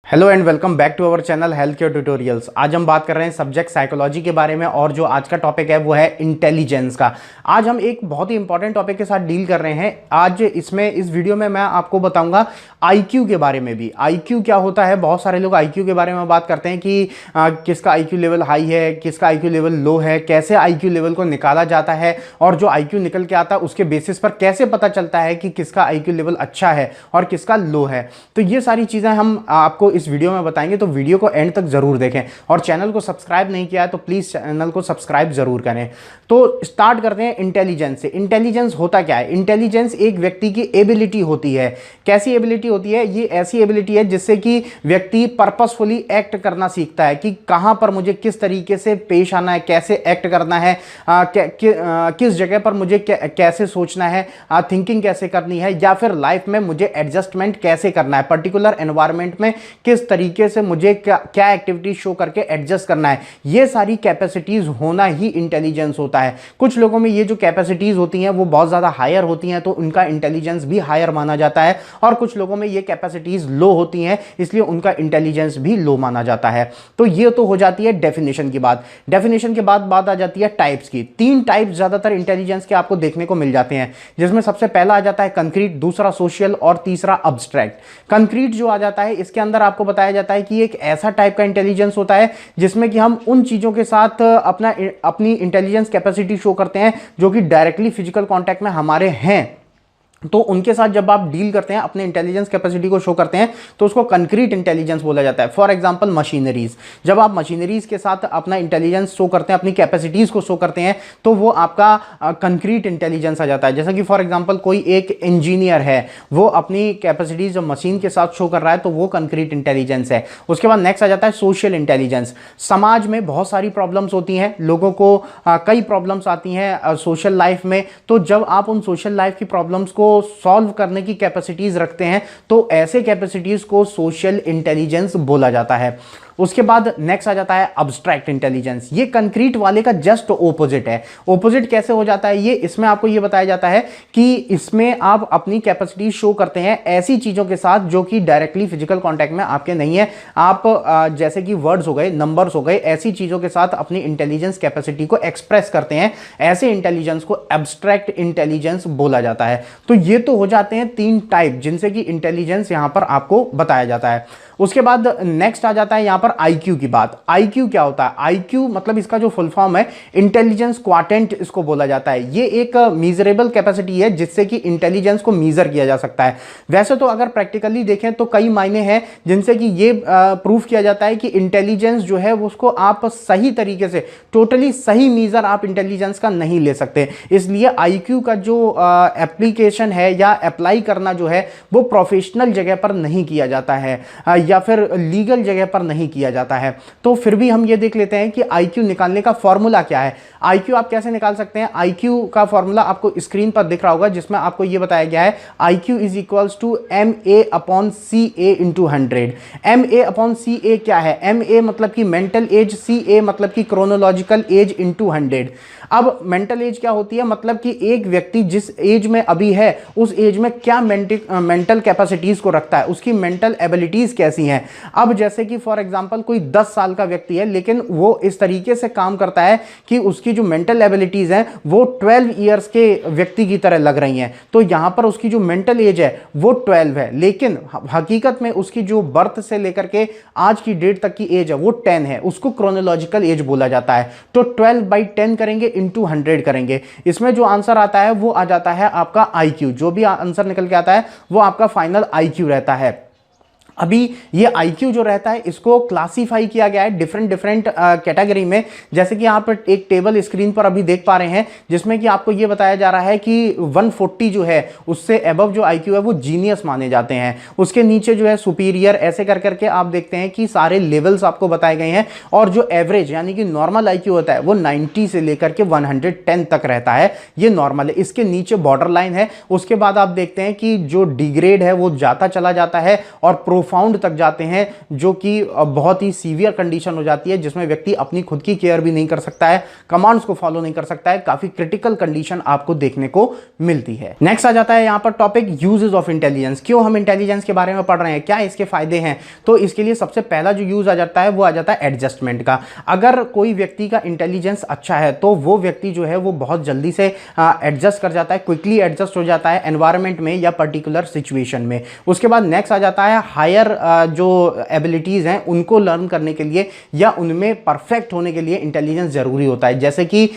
Hello and welcome back to our channel health care tutorials. आज हम बात कर रहे हैं सब्जेक्ट साइकोलॉजी के बारे में और जो आज का टॉपिक है वो है इंटेलिजेंस का। आज हम एक बहुत ही इंपॉर्टेंट टॉपिक के साथ डील कर रहे हैं। आज इस वीडियो में मैं आपको बताऊंगा आईक्यू के बारे में भी। आईक्यू क्या होता है, बहुत सारे लोग आईक्यू के बारे में बात करते हैं कि किसका आईक्यू लेवल हाई है, किसका आईक्यू लेवल लो है, कैसे आईक्यू लेवल को निकाला जाता है और जो आईक्यू निकल के आता है उसके बेसिस पर कैसे पता चलता है कि किसका आईक्यू लेवल अच्छा है और किसका लो है। तो ये सारी चीज़ें हम आपको इस वीडियो में बताएंगे, तो वीडियो को एंड तक जरूर देखें और चैनल को सब्सक्राइब नहीं किया है तो प्लीज चैनल को सब्सक्राइब जरूर करें। तो स्टार्ट करते हैं इंटेलिजेंस से। इंटेलिजेंस होता क्या है? इंटेलिजेंस एक व्यक्ति की एबिलिटी होती है। कैसी एबिलिटी होती है? ये ऐसी एबिलिटी है जिससे कि व्यक्ति पर्पसफुली एक्ट करना सीखता है कि कहां पर मुझे किस तरीके से पेश आना है, कैसे एक्ट करना है, किस जगह पर मुझे कैसे सोचना है, थिंकिंग कैसे करनी है, या फिर लाइफ में मुझे एडजस्टमेंट कैसे करना है, पर्टिकुलर एनवायरमेंट में किस तरीके से मुझे क्या एक्टिविटी शो करके एडजस्ट करना है। ये सारी कैपेसिटीज होना ही इंटेलिजेंस होता है। कुछ लोगों में ये जो कैपेसिटीज होती हैं वो बहुत ज्यादा हायर होती हैं तो उनका इंटेलिजेंस भी हायर माना जाता है, और कुछ लोगों में ये कैपेसिटीज लो होती हैं इसलिए उनका इंटेलिजेंस भी लो माना जाता है। तो ये तो हो जाती है डेफिनेशन की बात। डेफिनेशन के बाद बात आ जाती है टाइप्स की। 3 टाइप्स ज्यादातर इंटेलिजेंस के आपको देखने को मिल जाते हैं, जिसमें सबसे पहला आ जाता है कंक्रीट, दूसरा सोशल और तीसरा अब्स्ट्रैक्ट। कंक्रीट जो आ जाता है इसके अंदर आपको बताया जाता है कि एक ऐसा टाइप का इंटेलिजेंस होता है जिसमें कि हम उन चीजों के साथ अपनी इंटेलिजेंस कैपेसिटी शो करते हैं जो कि डायरेक्टली फिजिकल कांटेक्ट में हमारे हैं। तो उनके साथ जब आप डील करते हैं, अपने इंटेलिजेंस कैपेसिटी को शो करते हैं, तो उसको कंक्रीट इंटेलिजेंस बोला जाता है। फॉर एग्जांपल मशीनरीज, जब आप मशीनरीज के साथ अपना इंटेलिजेंस शो करते हैं, अपनी कैपेसिटीज को शो करते हैं, तो वो आपका कंक्रीट इंटेलिजेंस आ जाता है। जैसा कि फॉर एग्जांपल कोई एक इंजीनियर है, वो अपनी कैपेसिटीज जब मशीन के साथ शो कर रहा है तो वो कंक्रीट इंटेलिजेंस है। उसके बाद नेक्स्ट आ जाता है सोशल इंटेलिजेंस। समाज में बहुत सारी प्रॉब्लम्स होती हैं, लोगों को कई प्रॉब्लम्स आती हैं सोशल लाइफ में, तो जब आप उन सोशल लाइफ की प्रॉब्लम्स को सॉल्व करने की कैपेसिटीज रखते हैं तो ऐसे कैपेसिटीज को सोशल इंटेलिजेंस बोला जाता है। उसके बाद नेक्स्ट आ जाता है अब्स्ट्रैक्ट इंटेलिजेंस। ये कंक्रीट वाले का जस्ट ओपोजिट है। ओपोजिट कैसे हो जाता है? ये इसमें आपको ये बताया जाता है कि इसमें आप अपनी कैपेसिटी शो करते हैं ऐसी चीजों के साथ जो कि डायरेक्टली फिजिकल कांटेक्ट में आपके नहीं है। आप जैसे कि वर्ड्स हो गए, नंबर्स हो गए, ऐसी चीजों के साथ अपनी इंटेलिजेंस कैपेसिटी को एक्सप्रेस करते हैं। ऐसे इंटेलिजेंस को एब्स्ट्रैक्ट इंटेलिजेंस बोला जाता है। तो ये तो हो जाते हैं 3 टाइप जिनसे कि इंटेलिजेंस यहां पर आपको बताया जाता है। उसके बाद नेक्स्ट आ जाता है यहां पर आईक्यू की बात। आईक्यू क्या होता है? आईक्यू मतलब इसका जो फुल फॉर्म है इंटेलिजेंस क्वाटेंट इसको बोला जाता है। ये एक मीजरेबल कैपेसिटी है जिससे कि इंटेलिजेंस को मीजर किया जा सकता है। वैसे तो अगर प्रैक्टिकली देखें तो कई मायने हैं जिनसे कि ये प्रूफ किया जाता है कि इंटेलिजेंस जो है उसको आप सही तरीके से, टोटली सही मीजर आप इंटेलिजेंस का नहीं ले सकते। इसलिए आईक्यू का जो एप्लीकेशन है या अप्लाई करना जो है वो प्रोफेशनल जगह पर नहीं किया जाता है या फिर लीगल जगह पर नहीं किया जाता है। तो फिर भी हम ये देख लेते हैं कि आईक्यू निकालने का फॉर्मूला क्या है। आईक्यू आप कैसे निकाल सकते हैं? आईक्यू का फॉर्मूला आपको स्क्रीन पर दिख रहा होगा, जिसमें आपको ये बताया गया है IQ is equals to MA/CA into 100। MA/CA क्या है? MA मतलब कि मेंटल एज, CA मतलब कि क्रोनोलॉजिकल एज इंटू 100। अब मेंटल एज क्या होती है? मतलब कि एक व्यक्ति जिस एज में अभी है उस एज में क्या मेंटल कैपेसिटीज को रखता है, उसकी मेंटल एबिलिटीज कैसी हैं। अब जैसे कि फॉर एग्जांपल कोई 10 साल का व्यक्ति है लेकिन वो इस तरीके से काम करता है कि उसकी जो मेंटल एबिलिटीज हैं वो 12 इयर्स के व्यक्ति की तरह लग रही हैं, तो यहां पर उसकी जो मेंटल एज है वो 12 है, लेकिन हकीकत में उसकी जो बर्थ से लेकर के आज की डेट तक की एज है वो 10 है। उसको क्रोनोलॉजिकल एज बोला जाता है। तो 12/10 करेंगे इंटू 100 करेंगे, इसमें जो आंसर आता है वो आ जाता है आपका आईक्यू। जो भी आंसर निकल के आता है वो आपका फाइनल आईक्यू रहता है। अभी ये आईक्यू जो रहता है इसको क्लासीफाई किया गया है डिफरेंट कैटेगरी में। जैसे कि आप एक टेबल स्क्रीन पर अभी देख पा रहे हैं जिसमें कि आपको ये बताया जा रहा है कि 140 जो है उससे अबव जो आईक्यू है वो जीनियस माने जाते हैं। उसके नीचे जो है सुपीरियर, ऐसे कर करके आप देखते हैं कि सारे लेवल्स आपको बताए गए हैं। और जो एवरेज यानी कि नॉर्मल आईक्यू होता है वो 90 से लेकर के 110 तक रहता है, ये नॉर्मल है। इसके नीचे बॉर्डर लाइन है। उसके बाद आप देखते हैं कि जो डिग्रेड है वो जाता चला जाता है और प्रोफाउंड तक जाते हैं, जो कि बहुत ही सीवियर कंडीशन हो जाती है, जिसमें व्यक्ति अपनी खुद की केयर भी नहीं कर सकता है, कमांड्स को फॉलो नहीं कर सकता है। काफी क्रिटिकल कंडीशन आपको देखने को मिलती है। नेक्स्ट आ जाता है यहां पर टॉपिक यूजेस ऑफ इंटेलिजेंस। क्यों हम इंटेलिजेंस के बारे में पढ़ रहे हैं, क्या इसके फायदे हैं? तो इसके लिए सबसे पहला जो यूज आ जाता है वो आ जाता है एडजस्टमेंट का। अगर कोई व्यक्ति का इंटेलिजेंस अच्छा है तो वो व्यक्ति जो है वो बहुत जल्दी से एडजस्ट कर जाता है, क्विकली एडजस्ट हो जाता है एनवायरमेंट में या पर्टिकुलर सिचुएशन में। उसके बाद नेक्स्ट आ जाता है हायर जो एबिलिटीज हैं उनको लर्न करने के लिए या उनमें परफेक्ट होने के लिए इंटेलिजेंस जरूरी होता है, जैसे कि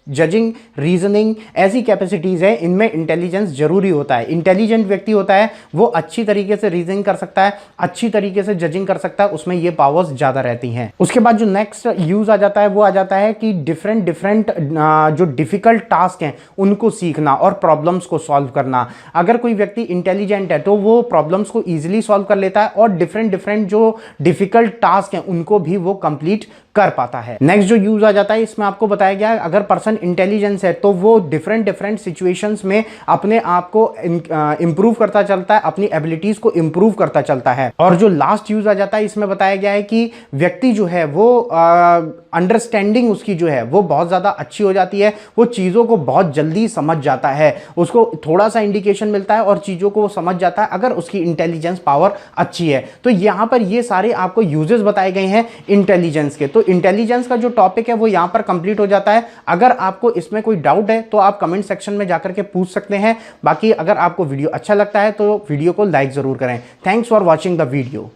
जजिंग, रीजनिंग, ऐसी कैपेसिटीज है, इनमें इंटेलिजेंस जरूरी होता है। इंटेलिजेंट व्यक्ति होता है वो अच्छी तरीके से रीजनिंग कर सकता है, अच्छी तरीके से जजिंग कर सकता है, उसमें ये पावर्स ज्यादा रहती हैं। उसके बाद जो नेक्स्ट यूज आ जाता है वो आ जाता है कि डिफरेंट जो डिफिकल्ट टास्क हैं उनको सीखना और प्रॉब्लम्स को सॉल्व करना। अगर कोई व्यक्ति इंटेलिजेंट है तो वो प्रॉब्लम्स को ईजिली सॉल्व कर लेता है और डिफरेंट जो डिफिकल्ट टास्क हैं उनको भी वो कंप्लीट कर पाता है। नेक्स्ट जो यूज आ जाता है इसमें आपको बताया गया है, अगर पर्सन इंटेलिजेंस है तो वो डिफरेंट सिचुएशंस में अपने आप को इंप्रूव करता चलता है, अपनी एबिलिटीज को इंप्रूव करता चलता है। और जो लास्ट यूज आ जाता है इसमें बताया गया है कि व्यक्ति जो है वो अंडरस्टैंडिंग उसकी जो है वो बहुत ज्यादा अच्छी हो जाती है, वो चीजों को बहुत जल्दी समझ जाता है, उसको थोड़ा सा इंडिकेशन मिलता है और चीजों को वो समझ जाता है अगर उसकी इंटेलिजेंस पावर अच्छी है। तो यहां पर ये सारे आपको यूजेस बताए गए हैं इंटेलिजेंस के। तो इंटेलिजेंस का जो टॉपिक है वो यहां पर कंप्लीट हो जाता है। अगर आपको इसमें कोई डाउट है तो आप कमेंट सेक्शन में जाकर के पूछ सकते हैं। बाकी अगर आपको वीडियो अच्छा लगता है तो वीडियो को लाइक जरूर करें। Thanks for watching the video.